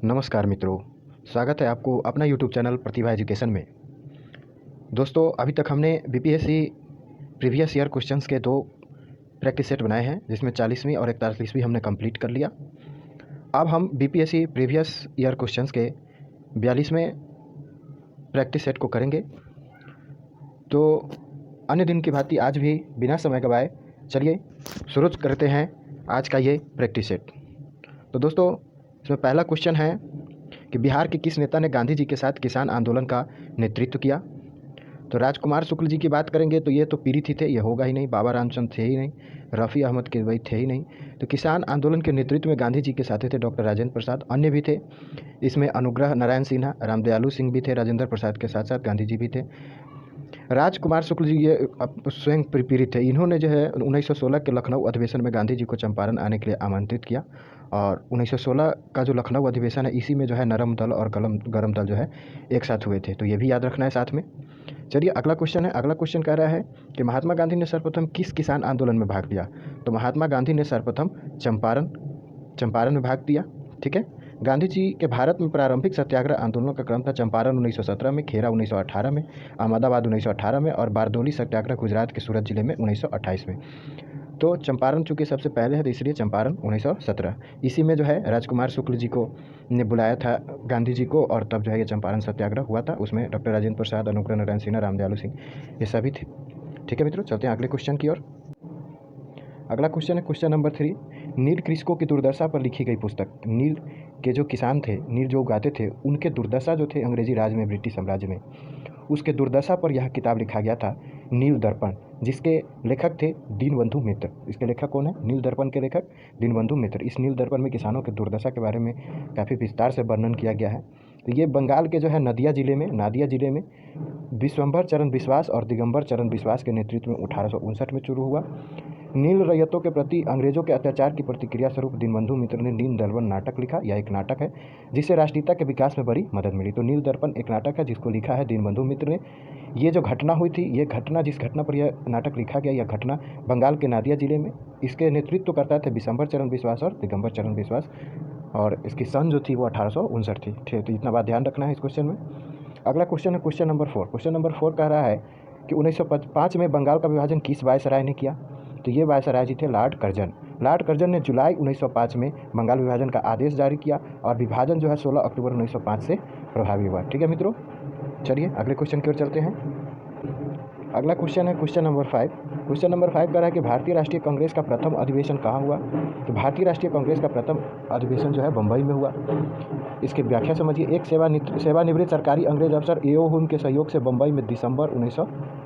नमस्कार मित्रों, स्वागत है आपको अपना यूट्यूब चैनल प्रतिभा एजुकेशन में। दोस्तों, अभी तक हमने बीपीएससी प्रीवियस ईयर क्वेश्चंस के 2 प्रैक्टिस सेट बनाए हैं, जिसमें 40वीं और 41वीं हमने कंप्लीट कर लिया। अब हम बीपीएससी प्रीवियस ईयर क्वेश्चंस के 42वें प्रैक्टिस सेट को करेंगे। तो अन्य दिन की भांति आज भी बिना समय गवाए चलिए शुरू करते हैं आज का ये प्रैक्टिस सेट। तो दोस्तों, इसमें पहला क्वेश्चन है कि बिहार के किस नेता ने गांधी जी के साथ किसान आंदोलन का नेतृत्व किया। तो राजकुमार शुक्ल जी की बात करेंगे तो ये तो पीड़ित ही थे, ये होगा ही नहीं। बाबा रामचंद्र थे ही नहीं, रफ़ी अहमद किदवई थे ही नहीं। तो किसान आंदोलन के नेतृत्व में गांधी जी के साथ थे डॉक्टर राजेंद्र प्रसाद। अन्य भी थे, इसमें अनुग्रह नारायण सिन्हा, रामदयालु सिंह भी थे। राजेंद्र प्रसाद के साथ साथ गांधी जी भी थे। राजकुमार शुक्ल जी ये स्वयं पीड़ित थे। इन्होंने जो है 1916 के लखनऊ अधिवेशन में गांधी जी को चंपारण आने के लिए आमंत्रित किया, और 1916 का जो लखनऊ अधिवेशन है, इसी में जो है नरम दल और गरम दल जो है एक साथ हुए थे। तो ये भी याद रखना है साथ में। चलिए अगला क्वेश्चन है। अगला क्वेश्चन कह रहा है कि महात्मा गांधी ने सर्वप्रथम किस किसान आंदोलन में भाग लिया। तो महात्मा गांधी ने सर्वप्रथम चंपारण में भाग लिया। ठीक है। गांधी जी के भारत में प्रारंभिक सत्याग्रह आंदोलनों का क्रम था चंपारण 1917 में, खेरा 1918 में, अहमदाबाद 1918 में और बारदोली सत्याग्रह गुजरात के सूरत जिले में 1928 में। तो चंपारण चूँकि सबसे पहले है, तो इसलिए चंपारण 1917। इसी में जो है राजकुमार शुक्ल जी को ने बुलाया था गांधी जी को, और तब जो है ये चंपारण सत्याग्रह हुआ था। उसमें डॉक्टर राजेंद्र प्रसाद, अनुग्रह नारायण सिन्हा, रामदयालु सिंह ये सभी थे। ठीक है मित्रों, चलते हैं अगले क्वेश्चन की ओर। अगला क्वेश्चन है क्वेश्चन नंबर 3। नील कृषकों की दुर्दशा पर लिखी गई पुस्तक। नील के जो किसान थे, नील जो उगाते थे, उनके दुर्दशा जो थे अंग्रेजी राज में, ब्रिटिश साम्राज्य में, उसके दुर्दशा पर यह किताब लिखा गया था, नील दर्पण, जिसके लेखक थे दीनबंधु मित्र। इसके लेखक कौन है? नील दर्पण के लेखक दीनबंधु मित्र। इस नील दर्पण में किसानों की दुर्दशा के बारे में काफ़ी विस्तार से वर्णन किया गया है। तो ये बंगाल के जो है नादिया जिले में विश्वंभर चरण विश्वास और दिगंबर चरण विश्वास के नेतृत्व में 1859 में शुरू हुआ। नील रैयतों के प्रति अंग्रेजों के अत्याचार की प्रतिक्रिया स्वरूप दीनबंधु मित्र ने नील दर्पण नाटक लिखा। यह एक नाटक है जिससे राष्ट्रीयता के विकास में बड़ी मदद मिली। तो नील दर्पण एक नाटक है जिसको लिखा है दीनबंधु मित्र ने। ये जो घटना हुई थी, ये घटना, जिस घटना पर यह नाटक लिखा गया, यह घटना बंगाल के नादिया जिले में। इसके नेतृत्व करता थे विश्वंभर चरण विश्वास और दिगंबर चरण विश्वास, और इसकी सन जो थी वो 1859 थी। ठीक, तो इतना बात ध्यान रखना है इस क्वेश्चन में। अगला क्वेश्चन है क्वेश्चन नंबर 4। क्वेश्चन नंबर 4 कह रहा है कि 1905 में बंगाल का विभाजन किस वायसराय ने किया। तो ये वायसराय जी थे लॉर्ड कर्जन। लॉर्ड कर्जन ने जुलाई 1905 में बंगाल विभाजन का आदेश जारी किया, और विभाजन जो है 16 अक्टूबर 1905 से प्रभावी हुआ। ठीक है मित्रों, चलिए अगले क्वेश्चन की ओर चलते हैं। अगला क्वेश्चन है क्वेश्चन नंबर 5। क्वेश्चन नंबर 5 कह रहा है कि भारतीय राष्ट्रीय कांग्रेस का प्रथम अधिवेशन कहाँ हुआ। तो भारतीय राष्ट्रीय कांग्रेस का प्रथम अधिवेशन जो है बम्बई में हुआ। इसकी व्याख्या समझिए। एक सेवानिवृत्त सरकारी अंग्रेज अफसर एओ हुन के सहयोग से बम्बई में दिसंबर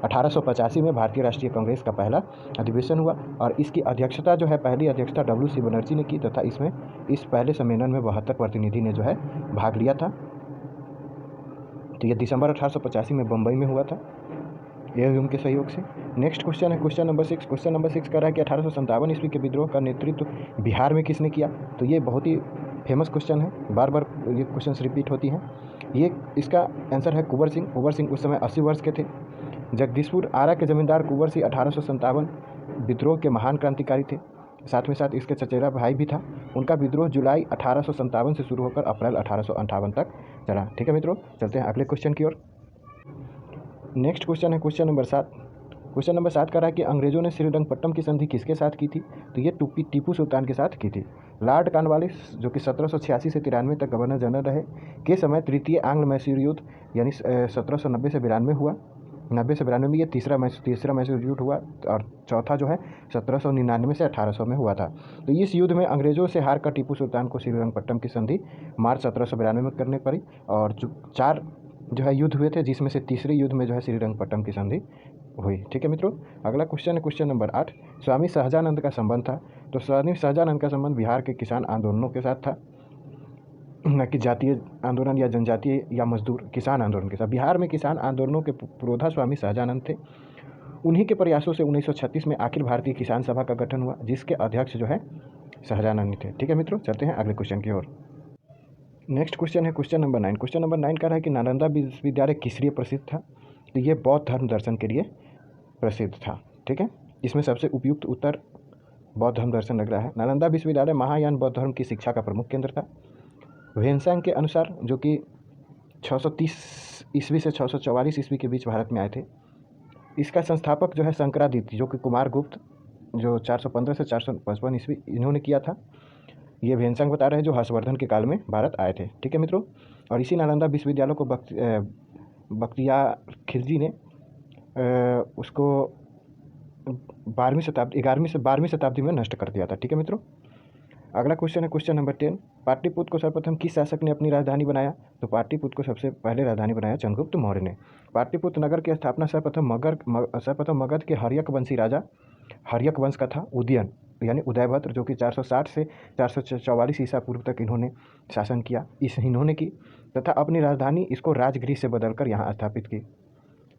1885 में भारतीय राष्ट्रीय कांग्रेस का पहला अधिवेशन हुआ, और इसकी अध्यक्षता जो है, पहली अध्यक्षता WC बनर्जी ने की, तथा इसमें इस पहले सम्मेलन में 72 प्रतिनिधि ने जो है भाग लिया था। तो ये दिसंबर 1885 में बम्बई में हुआ था, एओ हुन के सहयोग से। नेक्स्ट क्वेश्चन है क्वेश्चन नंबर 6। क्वेश्चन नंबर 6 कह रहा है कि 1857 ईस्वी के विद्रोह का नेतृत्व बिहार में किसने किया। तो ये बहुत ही फेमस क्वेश्चन है, बार बार ये क्वेश्चन रिपीट होती हैं। ये इसका आंसर है कुंवर सिंह। कुंवर सिंह उस समय 80 वर्ष के थे। जगदीशपुर आरा के जमींदार कुंवर सिंह 1857 विद्रोह के महान क्रांतिकारी थे। साथ में साथ इसके चचेरा भाई भी था। उनका विद्रोह जुलाई 1857 से शुरू होकर अप्रैल 1858 तक चला। ठीक है मित्रों, चलते हैं अगले क्वेश्चन की ओर। नेक्स्ट क्वेश्चन है क्वेश्चन नंबर 7। क्वेश्चन नंबर 7 कह रहा है कि अंग्रेजों ने श्रीरंगपट्टम की संधि किसके साथ की थी। तो ये टीपू सुल्तान के साथ की थी। लॉर्ड कॉर्नवालिस, जो कि 1786 से 93 तक गवर्नर जनरल रहे, के समय तृतीय आंग्ल मैसूर युद्ध यानी 1790 से 92 हुआ। 90 से 92 में ये तीसरा मैसूर युद्ध हुआ, और चौथा जो है 1799 से 1800 में हुआ था। तो इस युद्ध में अंग्रेजों से हार कर टीपू सुल्तान को श्रीरंगपट्टम की संधि मार्च 1792 में करनी पड़ी, और जो 4 जो है युद्ध हुए थे, जिसमें से तीसरे युद्ध में जो है श्रीरंगपट्टम की संधि हुई। ठीक है मित्रों, अगला क्वेश्चन है क्वेश्चन नंबर 8। स्वामी सहजानंद का संबंध था। तो स्वामी सहजानंद का संबंध बिहार के किसान आंदोलनों के साथ था, न कि जातीय आंदोलन या जनजातीय या मजदूर किसान आंदोलन के साथ। बिहार में किसान आंदोलनों के पुरोधा स्वामी सहजानंद थे। उन्हीं के प्रयासों से 1936 में अखिल भारतीय किसान सभा का गठन हुआ, जिसके अध्यक्ष जो है सहजानंद थे। ठीक है मित्रों, चलते हैं अगले क्वेश्चन की ओर। नेक्स्ट क्वेश्चन है क्वेश्चन नंबर 9। क्वेश्चन नंबर 9 कह रहा है कि नालंदा विश्वविद्यालय किस लिए प्रसिद्ध था। तो ये बौद्ध धर्म दर्शन के लिए प्रसिद्ध था। ठीक है, इसमें सबसे उपयुक्त उत्तर बौद्ध धर्म दर्शन लग रहा है। नालंदा विश्वविद्यालय महायान बौद्ध धर्म की शिक्षा का प्रमुख केंद्र था। वेन्सांग के अनुसार, जो कि 630 ईस्वी से 644 ईस्वी के बीच भारत में आए थे। इसका संस्थापक जो है शंकरादित्य, जो कि कुमारगुप्त, जो 415 से 455 ईस्वी इन्होंने किया था। ये वेन्सांग बता रहे हैं, जो हर्षवर्धन के काल में भारत आए थे। ठीक है मित्रों। और इसी नालंदा विश्वविद्यालय को बख्तियार खिलजी ने उसको 11वीं शताब्दी में नष्ट कर दिया था। ठीक है मित्रों। अगला क्वेश्चन है क्वेश्चन नंबर 10। पाटलिपुत्र को सर्वप्रथम किस शासक ने अपनी राजधानी बनाया? तो पाटलिपुत्र को सबसे पहले राजधानी बनाया चंद्रगुप्त मौर्य ने। पाटलिपुत्र नगर की स्थापना सर्वप्रथम मगध के हर्यक वंशी राजा हर्यक वंश का था उदयन, यानी उदयभद्र, जो कि 460 से 444 ईसा पूर्व तक इन्होंने शासन किया, इन्होंने की, तथा अपनी राजधानी इसको राजगृह से बदलकर यहाँ स्थापित की।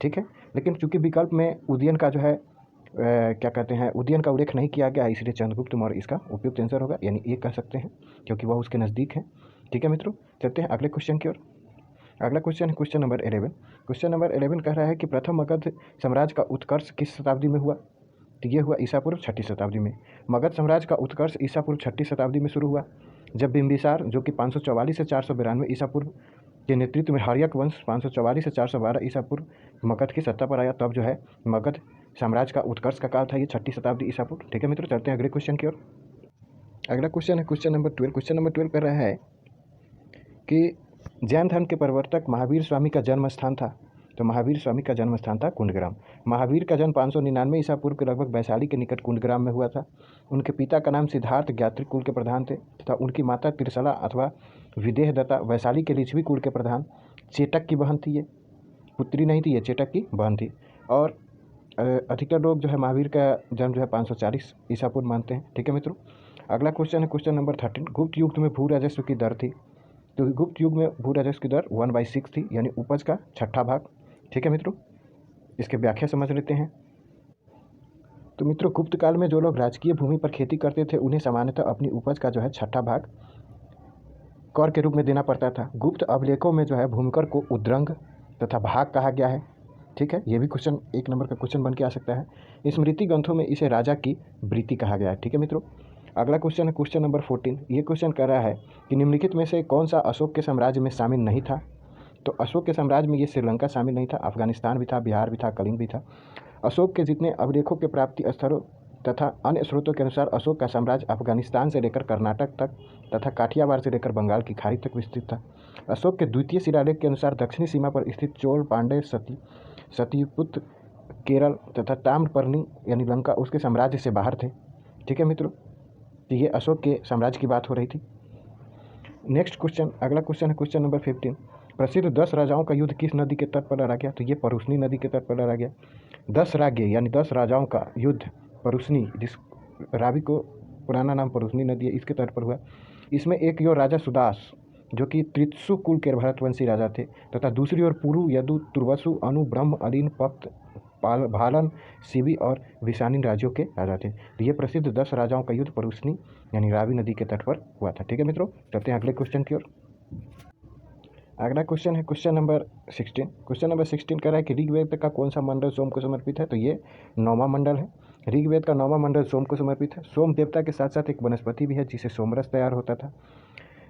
ठीक है। लेकिन चूंकि विकल्प में उदयन का जो है क्या कहते हैं, उदयन का उल्लेख नहीं किया गया, इसलिए चंद्रगुप्त मौर्य इसका उपयुक्त आंसर होगा, यानी ये कह सकते हैं, क्योंकि वह उसके नज़दीक है। ठीक है मित्रों। चलते हैं अगले क्वेश्चन की ओर। अगला क्वेश्चन है क्वेश्चन नंबर 11। क्वेश्चन नंबर 11 कह रहा है कि प्रथम मगध साम्राज्य का उत्कर्ष किस शताब्दी में हुआ? तो ये हुआ ईसा पूर्व 6ठी शताब्दी में। मगध साम्राज्य का उत्कर्ष ईसा पूर्व 6ठी शताब्दी में शुरू हुआ, जब बिंबिसार, जो कि 544 से 492 ईसा पूर्व के नेतृत्व में हर्यक वंश 544 से 412 ईसा पूर्व मगध की सत्ता पर आया, तब जो है मगध साम्राज्य का उत्कर्ष का काल था ये 6ठी शताब्दी ईसा पूर्व। ठीक है मित्रों। चलते हैं अगले क्वेश्चन की ओर। अगला क्वेश्चन है क्वेश्चन नंबर 12। क्वेश्चन नंबर 12 कर रहा है कि जैन धर्म के प्रवर्तक महावीर स्वामी का जन्म स्थान था। तो महावीर स्वामी का जन्म स्थान था कुंडग्राम। महावीर का जन्म 599 ईसा पूर्व के लगभग वैशाली के निकट कुंडग्राम में हुआ था। उनके पिता का नाम सिद्धार्थ ज्ञात्रिक कुल के प्रधान थे तथा उनकी माता त्रिशला अथवा विदेहदत्ता वैशाली के लिच्छवी कुल के प्रधान चेटक की बहन थी। ये पुत्री नहीं थी, ये चेटक की बहन थी। और अधिकतर लोग जो है महावीर का जन्म जो है 540 ईसा पूर्व मानते हैं। ठीक है मित्रों। अगला क्वेश्चन है क्वेश्चन नंबर 13। गुप्त युग में भू राजस्व की दर थी। तो गुप्त युग में भू राजस्व की दर 1/6 थी, यानी उपज का 6ठा भाग। ठीक है मित्रों। इसके व्याख्या समझ लेते हैं। तो मित्रों, गुप्त काल में जो लोग राजकीय भूमि पर खेती करते थे उन्हें सामान्यतः अपनी उपज का जो है 6ठा भाग कर के रूप में देना पड़ता था। गुप्त अभिलेखों में जो है भूमिकर को उद्रंग तथा भाग कहा गया है। ठीक है। ये भी क्वेश्चन 1 नंबर का क्वेश्चन बन के आ सकता है। स्मृति ग्रंथों में इसे राजा की वृत्ति कहा गया है। ठीक है मित्रों। अगला क्वेश्चन है क्वेश्चन नंबर 14। ये क्वेश्चन कह रहा है कि निम्नलिखित में से कौन सा अशोक के साम्राज्य में शामिल नहीं था? तो अशोक के साम्राज्य में ये श्रीलंका शामिल नहीं था, अफगानिस्तान भी था, बिहार भी था, कलिंग भी था। अशोक के जितने अभिलेखों के प्राप्ति स्थलों तथा अन्य स्रोतों के अनुसार अशोक का साम्राज्य अफगानिस्तान से लेकर कर्नाटक तक तथा काठियावाड़ से लेकर बंगाल की खाड़ी तक विस्तृत था। अशोक के द्वितीय शिलालेख के अनुसार दक्षिणी सीमा पर स्थित चोल, पांड्य, सतीपुत्र, केरल तथा ताम्रपर्णी यानी लंका उसके साम्राज्य से बाहर थे। ठीक है मित्रों। तो ये अशोक के साम्राज्य की बात हो रही थी। नेक्स्ट क्वेश्चन, अगला क्वेश्चन है क्वेश्चन नंबर 15। प्रसिद्ध 10 राजाओं का युद्ध किस नदी के तट पर लड़ा गया? तो ये परुस्नी नदी के तट पर लड़ा गया। 10 राज्य यानी 10 राजाओं का युद्ध परुस्नी, जिस रावी को पुराना नाम परुस्नी नदी है, इसके तट पर हुआ। इसमें एक ओर राजा सुदास, जो कि त्रित्सु कुल के भरतवंशी राजा थे, तथा दूसरी ओर पुरु, यदु, तुर्वसु, अनु, ब्रह्म, अलीन, पक्त, भालन, शिवी और विशानिन राज्यों के राजा थे। तो ये प्रसिद्ध 10 राजाओं का युद्ध परुस्नी यानी रावी नदी के तट पर हुआ था। ठीक है मित्रों। चलते हैं अगले क्वेश्चन की ओर। अगला क्वेश्चन है क्वेश्चन नंबर 16। क्वेश्चन नंबर 16 कह रहा है कि ऋग्वेद का कौन सा मंडल सोम को समर्पित है? तो ये 9वां मंडल है। ऋग्वेद का 9वां मंडल सोम को समर्पित है। सोम देवता के साथ साथ एक वनस्पति भी है जिससे सोमरस तैयार होता था।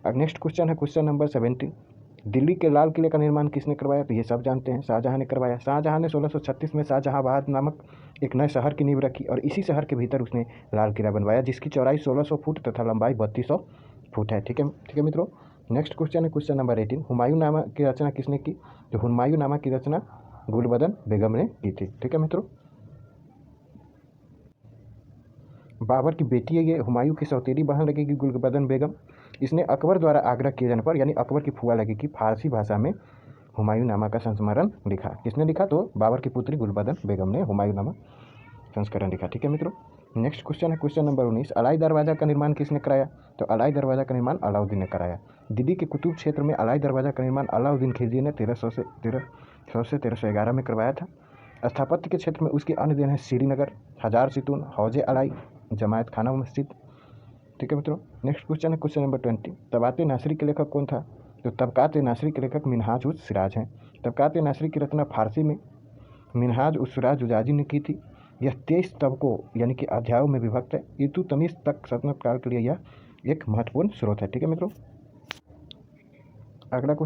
अब नेक्स्ट क्वेश्चन है क्वेश्चन नंबर 17। दिल्ली के लाल किले का निर्माण किसने करवाया? तो ये सब जानते हैं, शाहजहां ने करवाया। शाहजहां ने 1636 में शाहजहांबाद नामक एक नए शहर की नींव रखी और इसी शहर के भीतर उसने लाल किला बनवाया, जिसकी चौड़ाई 1600 फुट तथा लंबाई 3200 फुट है। ठीक है मित्रों। नेक्स्ट क्वेश्चन है क्वेश्चन नंबर 18। हुमायूं नामा की रचना किसने की? तो हुमायूं नामा की रचना गुलबदन बेगम ने की थी। ठीक है मित्रों। बाबर की बेटी है ये, हुमायूं की सौतेली बहन लगेगी गुलबदन बेगम। इसने अकबर द्वारा आग्रह किए जाने पर, यानी अकबर की फुआ लगेगी, फारसी भाषा में हुमायूं नामा का संस्मरण लिखा। किसने लिखा? तो बाबर की पुत्री गुलबदन बेगम ने हुमायूं नामा संस्करण लिखा। ठीक है मित्रों। नेक्स्ट क्वेश्चन है क्वेश्चन नंबर 19। अलाई दरवाज़ा का निर्माण किसने कराया? तो अलाई दरवाज़ा का निर्माण अलाउद्दीन ने कराया। दिल्ली के कुतुब क्षेत्र में अलाई दरवाज़ा का निर्माण अलाउद्दीन खिलजी ने 1300 से 1311 में करवाया था। स्थापत्य के क्षेत्र में उसकी अन्य देन है श्रीनगर, हजार सितून, हौजे अलाई, जमायत खाना मस्जिद। ठीक है मित्रों। नेक्स्ट क्वेश्चन है क्वेश्चन नंबर 20। तबाक़े नासरी के लेखक कौन था? तो तबक़ात नासरी के लेखक मिनहाज उस सिराज हैं। तबक़ात नासरी की रचना फारसी में मिनहाज उस सिराज उजाजी ने की थी। यह 23 तबकों यानी कि अध्यायों में विभक्त है। इल्तुतमिश तक सल्तनत काल के लिए यह एक महत्वपूर्ण स्रोत है। ठीक है मित्रों। अगला क्वेश्चन